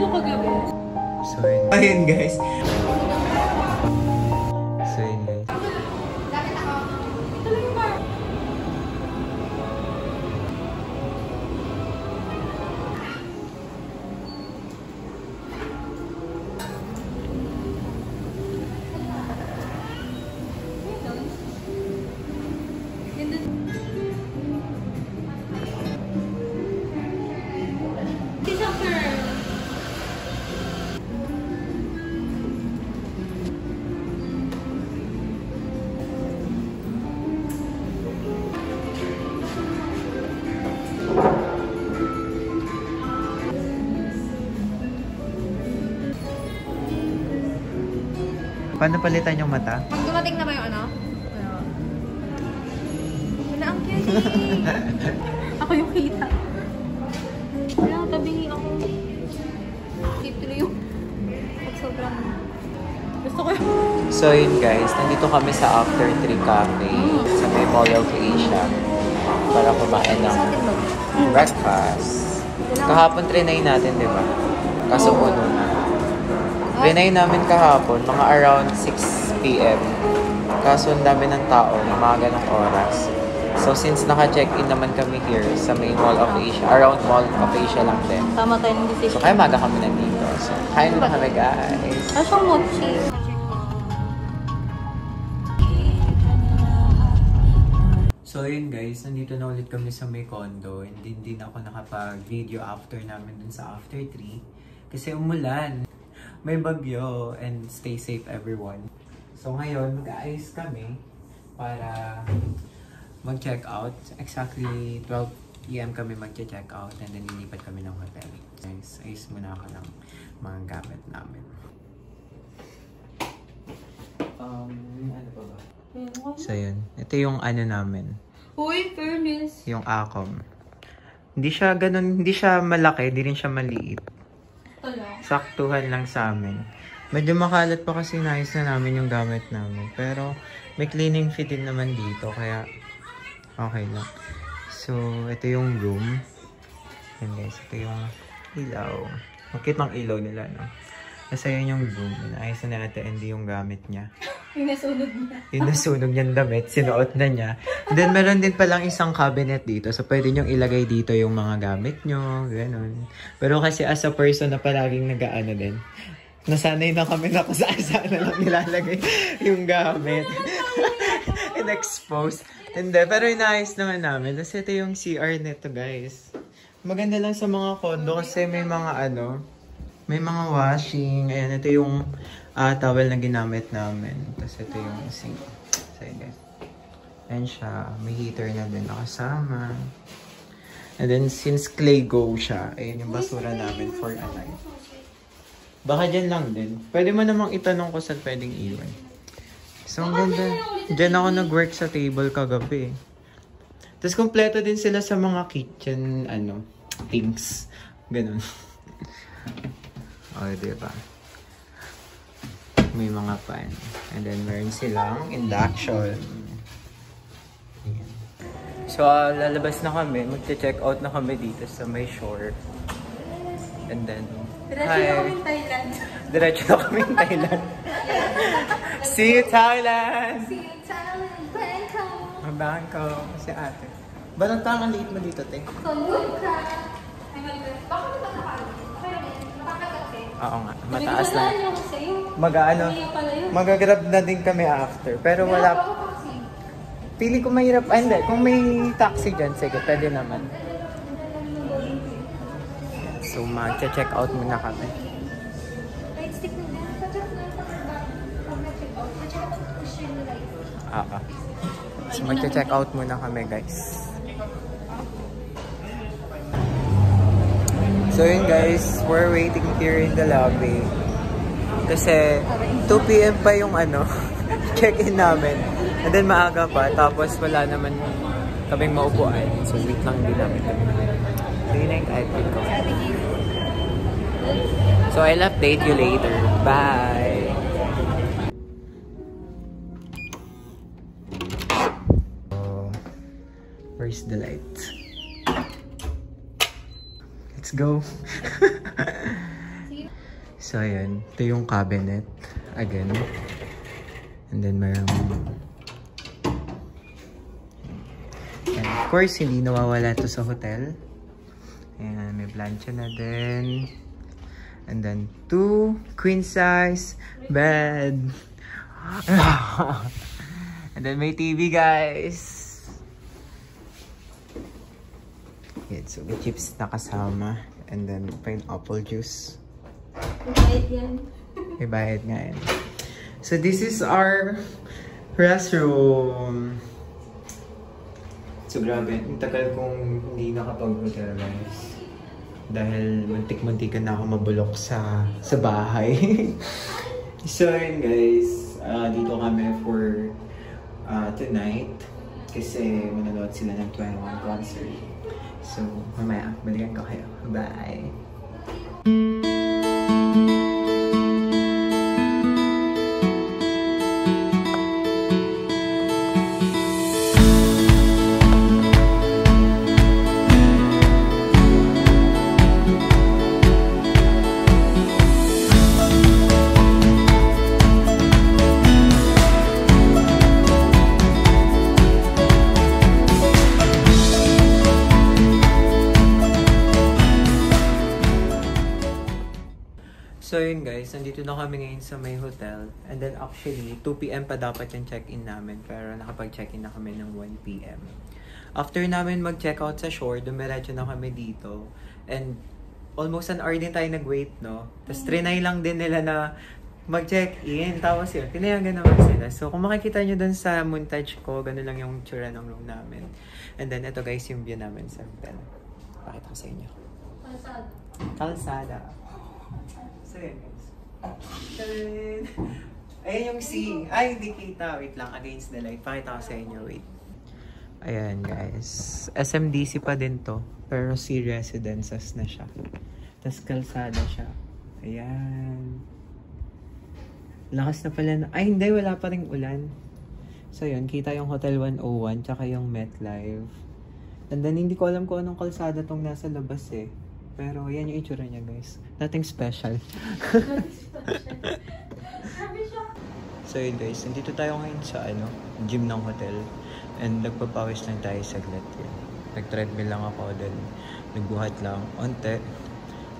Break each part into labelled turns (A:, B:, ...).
A: mo kagabi?
B: So, ayun guys. So, ayun guys. Paano palitan yung mata?
A: Pag dumating na ba yung ano? Wala ang cute. Ako yung kita. Wala, tabingi ako. Cute tuloy yung pag sobrang gusto ko yung...
B: So yun guys, nandito kami sa After 3 Cafe sa may Mall of Asia para kumain ng breakfast. Kahapon trinay natin, di ba? Kaso uno na. Trinay namin kahapon, mga around 6 PM. Kaso ang dami ng tao na mga ganong oras. So since naka-check-in naman kami here sa main Mall of Asia, around Mall of Asia lang din.
A: Tama tayo ng decision.
B: So kaya maga kami nandito. So kain na kami guys.
A: Ano siyang mochi?
B: So yun guys, nandito na ulit kami sa may condo. Hindi din ako nakapag-video after namin dun sa After 3. Kasi umulan. May bagyo and stay safe everyone. So ngayon, mag-aayos kami para mag-check out. Exactly 12 PM kami mag-check out and then lilipat kami ng hotel. Guys, ayos muna ako ng mga gamit namin. Ano pa ba? So yun, ito yung ano namin.
A: Uy, fairness.
B: Yung Acom. Hindi siya ganun, hindi siya malaki, hindi rin siya maliit. Saktuhan lang sa amin. Medyo makalat pa kasi nice na namin yung gamit namin. Pero may cleaning fee din naman dito. Kaya okay lang. So ito yung room. And guys, ito yung ilaw. Bakit mang ilaw nila, no? Kasi yun yung room. Ayos na natin hindi yung gamit niya.
A: Yung nasunog niya.
B: Yung nasunog niyang damit. Sinuot na niya. And then meron din palang isang cabinet dito. So pwede niyong ilagay dito yung mga gamit niyo. Ganun. Pero kasi as a person na palaging nag-ano din. Nasanay na kami na kung saan na lang nilalagay yung gamit. And exposed. Hindi. Pero inaayos naman namin. Kasi ito yung CR nito guys. Maganda lang sa mga condo kasi may mga ano. May mga washing. Ayan, ito yung towel na ginamit namin. Tapos ito yung sink. So, yun guys. Ayan siya. May heater na din nakasama. And then, since clay go siya, ayan yung basura namin for a night. Baka dyan lang din. Pwede mo namang itanong ko saan pwedeng iwan. So, ang ganda. Dyan ako nag-work sa table kagabi. Tapos, kompleto din sila sa mga kitchen, things. Ganun. O, diba? May mga pan. And then, meron silang induction. Ayan. So, lalabas na kami. Mag-check out na kami dito sa may shore. And then,
A: Diretso na kaming Thailand.
B: Diretso na kaming Thailand. See you, Thailand!
A: See you, Thailand, Bangkok!
B: Bangkok. Si ate. Ba't ang liit mo dito, te?
A: Kung ka. Bakit ba nakakalit?
B: Oo nga, mataas lang.
A: Mag-ano?
B: Mag-grab na din kami after. Pero wala... Pili ko mahirap. Ah, hindi. Kung may taxi dyan, sige, pwede naman. So, mag-check out muna kami. So, mag-check out muna kami, guys. So yun guys, we're waiting here in the lobby. Kasi 2 PM pa yung check-in namin. And then maaga pa, tapos wala naman kaming maupuan. So wait lang din namin kami. So yun yung outfit ko. So I'll update you later. Bye! Where's the light? Let's go.
A: Sige
B: So, ayan. Ito yung cabinet. Again. And then, mayroong... And of course, hindi nawawala to sa hotel. Ayan, may plancha na din. And then, 2 queen size bed. And then, may TV, guys. Yan, so may chips na kasama. And then, pineapple juice.
A: Bayad yan.
B: May bayad nga yan. So, this is our restroom. So, grabe. Ang tagal kong hindi nakapag-hotel, guys. Dahil muntik-muntikan na ako mabulok sa bahay. So, yun, guys. Dito kami for tonight. Kasi manonood sila ng 21 concert. So, mamaya, balikan ko kayo. Bye! So yun guys, nandito na kami ngayon sa may hotel. And then actually, 2 PM pa dapat yung check-in namin. Pero nakapag-check-in na kami ng 1 PM. After namin mag-check-out sa shore, dumiretso na kami dito. And almost an hour din tayo nag-wait, no? Tapos trinay lang din nila na mag-check-in. Tapos yun, tinayagan naman sila. So kung makikita nyo dun sa montage ko, gano'n lang yung tsura ng room namin. And then ito guys, yung view namin sa hotel. Pakita ko sa inyo.
A: Kalsada.
B: Kalsada. So yun guys. Tadaan! Ayan yung sea. Ay, hindi kita. Wait lang, against the light. Pakita ko sa inyo, wait. Ayan guys. SMDC pa din to. Pero sea residences na siya. Tapos kalsada siya. Ayan. Lakas na pala na. Ay, hindi. Wala pa ring ulan. So yun, kita yung Hotel 101 tsaka yung MetLife. And then, hindi ko alam kung anong kalsada tong nasa labas eh. Pero yan yung itsura niya guys. Nothing special. So yun guys, nandito tayo ngayon sa gym ng hotel. And nagpapawis lang tayo saglit yun. Nag-treadmill lang ako, then nagbuhat lang onte.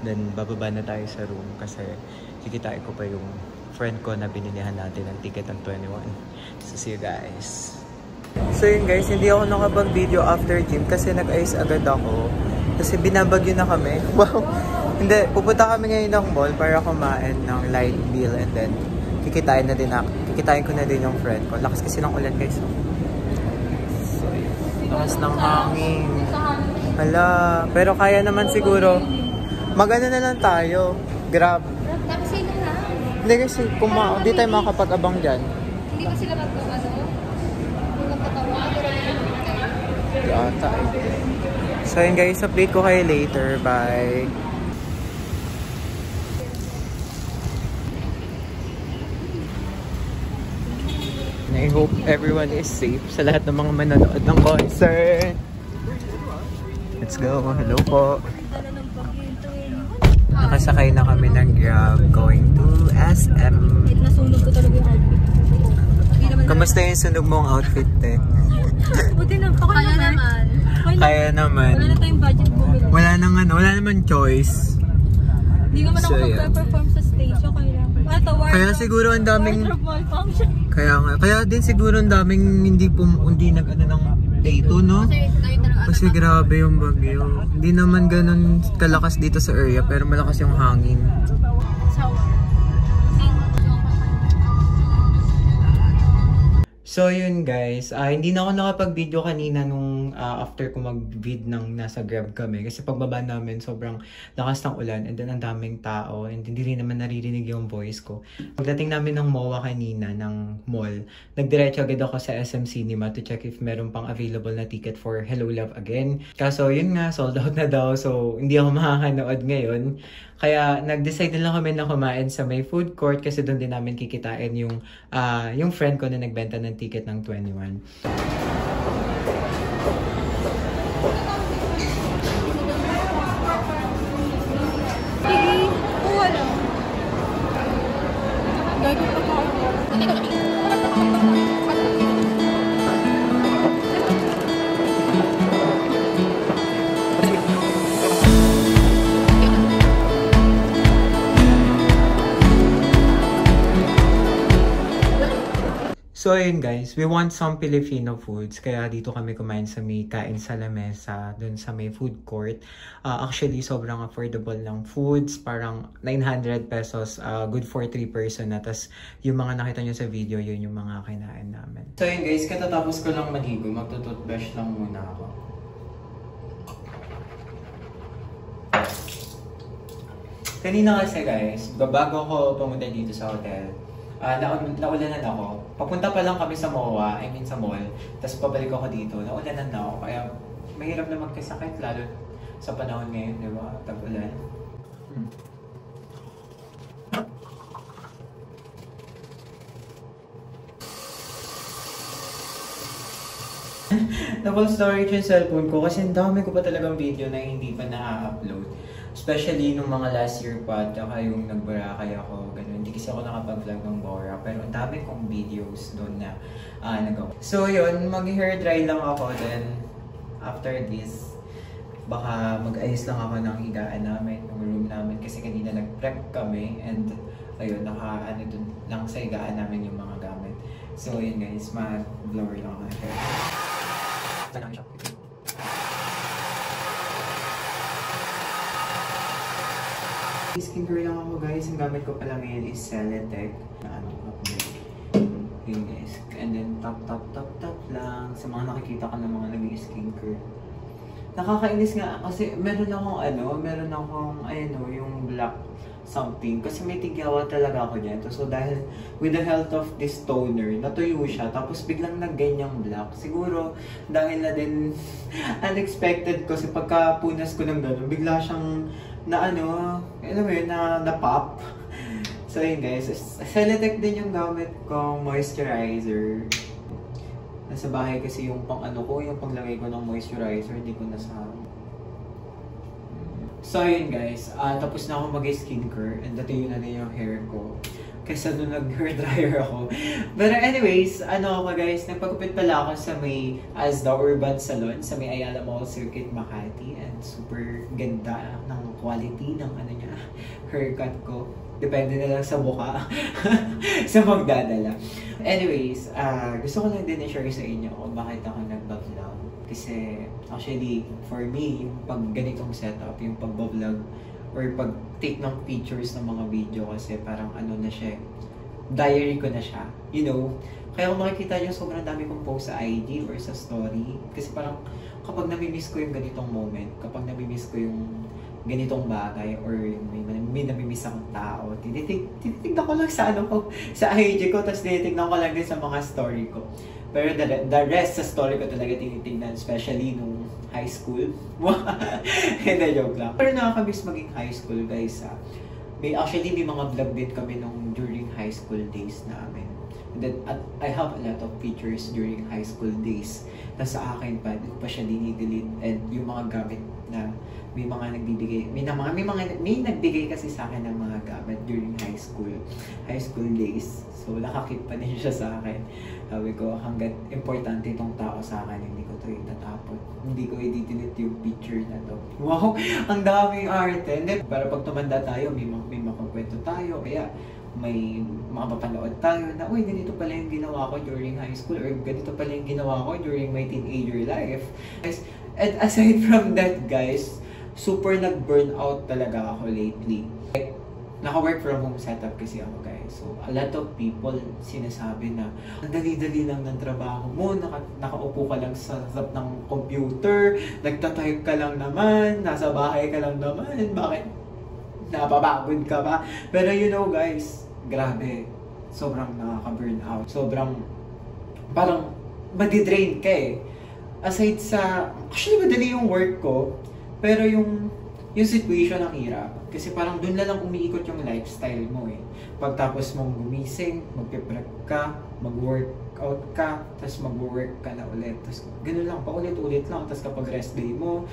B: Then bababa na tayo sa room kasi kikitain ko pa yung friend ko na binilihan natin ng ticket ng 21. So see you guys. So yun guys, hindi ako nakapag-video after gym kasi nag-ice agad ako. Kasi binabagyo na kami. Wow! Hindi, pupunta kami ngayon ng mall para kumain ng light meal and then kikitain ko na din yung friend ko. Lakas kasi ng ulan guys. So, lakas ng hangin. Hala, pero kaya naman siguro. Magano na lang tayo. Grab.
A: Taxi na lang.
B: Hindi kasi, di tayo makakapag-abang dyan.
A: Hindi ba sila magpapatawa?
B: Yata eh. So yun guys, update ko kayo later. Bye! I hope everyone is safe sa lahat ng mga manonood ng concert. Let's go! Hello po! Nakasakay na kami ng Grab going to SM.
A: Nasunog ko talaga yung outfit.
B: Kamusta yung sunog mong outfit eh?
A: Buti na, kaya naman.
B: Kaya naman.
A: Wala na tayong budget bumili.
B: Wala naman choice.
A: Hindi naman ako magpe-perform sa stage, so
B: kaya siguro ang daming
A: malfunction.
B: Kaya din siguro ang daming hindi nag-ano ng day 2, no? Kasi grabe yung bagyo. Hindi naman ganun kalakas dito sa area pero malakas yung hangin. So yun guys, hindi na ako nakapag-video kanina nung after ko mag-vid ng nasa Grab kami. Kasi pagbaba namin sobrang lakas ng ulan and then ang daming tao and hindi rin naman naririnig yung voice ko. Pagdating namin ng MOA kanina, ng mall, nagdiretso agad ako sa SM Cinema to check if meron pang available na ticket for Hello Love Again. Kaso yun nga, sold out na daw so hindi ako makakanood ngayon. Kaya nag-decide na lang kami na kumain sa may food court kasi doon din namin kikitain yung friend ko na nagbenta ng ticket ng 21. So ayun guys, we want some Filipino foods. Kaya dito kami kumain sa may Kain sa Lamesa, dun sa may food court. Actually, sobrang affordable ng foods. Parang 900 pesos, good for 3 person na. Tapos yung mga nakita nyo sa video, yun yung mga kinain namin. So ayun guys, katatapos ko lang maligo, magtututbrush lang muna ako. Kanina kasi guys, bago ko pumunta dito sa hotel, naulanan ako. Papunta pa lang kami sa MOA, sa mall. Tapos pabalik ako dito, naulanan na ako. Kaya mahirap na magkasakit, lalo sa panahon ngayon, di ba? Tag-ulan. Double storage yung cellphone ko kasi dami ko pa talagang video na hindi pa na-upload. Especially nung mga last year pa, tsaka yung nag-Boracay ako, ganun. Hindi kasi ako nakapag-vlog ng Bora, pero ang dami kong videos doon na nagawa. So yun, mag-hair dry lang ako, then after this, baka mag-ayos lang ako ng higaan namin, ng room namin, kasi kanina nag-prep kami, and ayun, dun lang sa higaan namin yung mga gamit. So yun guys, ma-blurry lang ako ng hair. Saan siya? Skincare lang ako guys. Ang gamit ko pala ngayon is Celetec. Yun guys. And then tap lang. Sa mga nakikita ko ng mga nag-skincare. Nakakainis nga kasi meron akong yung black something. Kasi may tigyawa talaga ako dyan. So dahil with the help of this toner, natuyo siya. Tapos biglang nagganyang black. Siguro dahil na din unexpected ko. Kasi pagkapunas ko ng gano'n, bigla siyang na pop. So yun guys, Celetec din yung gamit kong moisturizer. Nasa bahay kasi yung yung panglagay ko ng moisturizer, hindi ko nasama. So yun guys, tapos na ako mag-skincare and natuyo na din yung hair ko. Kaysa nung nag-hair dryer ako. But anyways, ako guys, nagpagupit pala ako sa may Asda Urban Salon, sa may Ayala Mall Circuit, Makati. And super ganda ng quality ng haircut ko. Depende na lang sa mukha. Sa magdadala. Anyways, gusto ko lang din i-share sa inyo kung bakit ako nag-vlog. Kasi actually, for me, yung pag ganitong setup, yung pag-vlog, or pag-take ng pictures ng mga video kasi parang na siya, diary ko na siya, Kaya kung makikita nyo, sobrang dami kong post sa IG or sa story. Kasi parang kapag namimiss ko yung ganitong moment, kapag namimiss ko yung ganitong bagay, or may namimiss akong tao, tinitignan ko lang sa IG ko, tapos tinitignan ko lang din sa mga story ko. Pero the rest sa story ko talaga tinitignan, especially nung high school. Hindi, joke lang. Pero nakakamiss maging high school, guys. Actually, may mga vlog din kami during high school days namin. And then, I have a lot of pictures during high school days na sa akin pa, hindi ko pa siya dinidelete. And yung mga gamit na may mga nagbibigay, may nagbigay kasi sa akin ng mga gamit during high school days. So, nakakip pa din siya sa akin. Sabi ko, hanggat importante itong tao sa akin, hindi ko ito itatapon. Hindi ko i-delete yung picture na to. Wow! Ang daming arte. And then, para pag tumanda tayo, may makakwento tayo. Kaya, may makapapanood tayo na, uy, ganito pala yung ginawa ko during high school, or ganito pala yung ginawa ko during my teenager life. And aside from that, guys, super nag-burn out talaga ako lately. Like, naka-work from home setup kasi ako, guys. So, a lot of people sinasabi na ang dali-dali lang ng trabaho mo, nakaupo ka lang sa harap ng computer, nagtatype ka lang naman, nasa bahay ka lang naman, bakit napapagod ka ba? Pero guys, grabe, sobrang nakaka-burn out. Sobrang, parang madidrain ka eh. Aside sa, actually madali yung work ko, pero yung situation ang hirap. Kasi parang dun na lang umiikot yung lifestyle mo eh. Pagtapos mong gumising, magpe-prep ka, mag-workout ka, tapos mag-work ka na ulit. Tapos ganun lang, paulit-ulit lang. Tapos kapag rest day mo,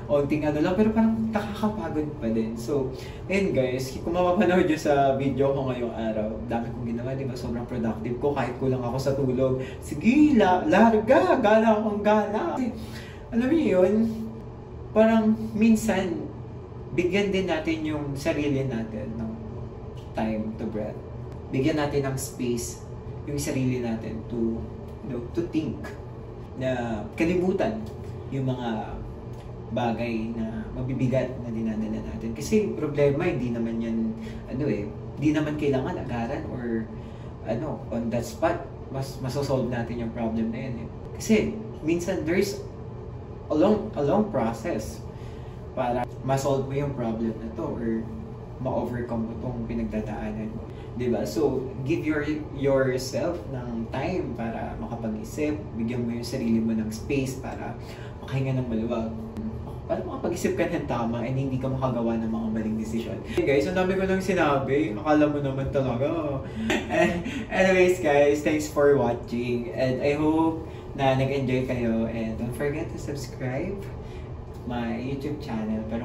B: onting lang, pero parang nakakapagod pa din. So, ayun guys, kung mapapanood nyo sa video ko ngayong araw, dami kong ginawa, di ba? Sobrang productive ko, kahit kulang ako sa tulog. Sige, larga, gala akong gala. Alam niyo yun, parang minsan, bigyan din natin yung sarili natin ng time to breath. bigyan natin ng space yung sarili natin to, to think, na kalimutan yung mga bagay na mabibigat na dinadala natin. Kasi problema, hindi naman yan, hindi naman kailangan agaran or on that spot, masosolve natin yung problem na yan. Kasi minsan there's a long process para ma-solve mo yung problem na to or ma-overcome mo itong pinagdadaanan mo. Diba? So, give yourself ng time para makapag-isip, bigyan mo yung sarili mo ng space para makahinga ng maluwag. Para makapag-isip ka ng tama and hindi ka makagawa ng mga maling desisyon. Okay guys, ang dami ko nang sinabi. Akala mo naman talaga. Anyways guys, thanks for watching. And I hope na nag-enjoy kayo. And don't forget to subscribe my YouTube channel.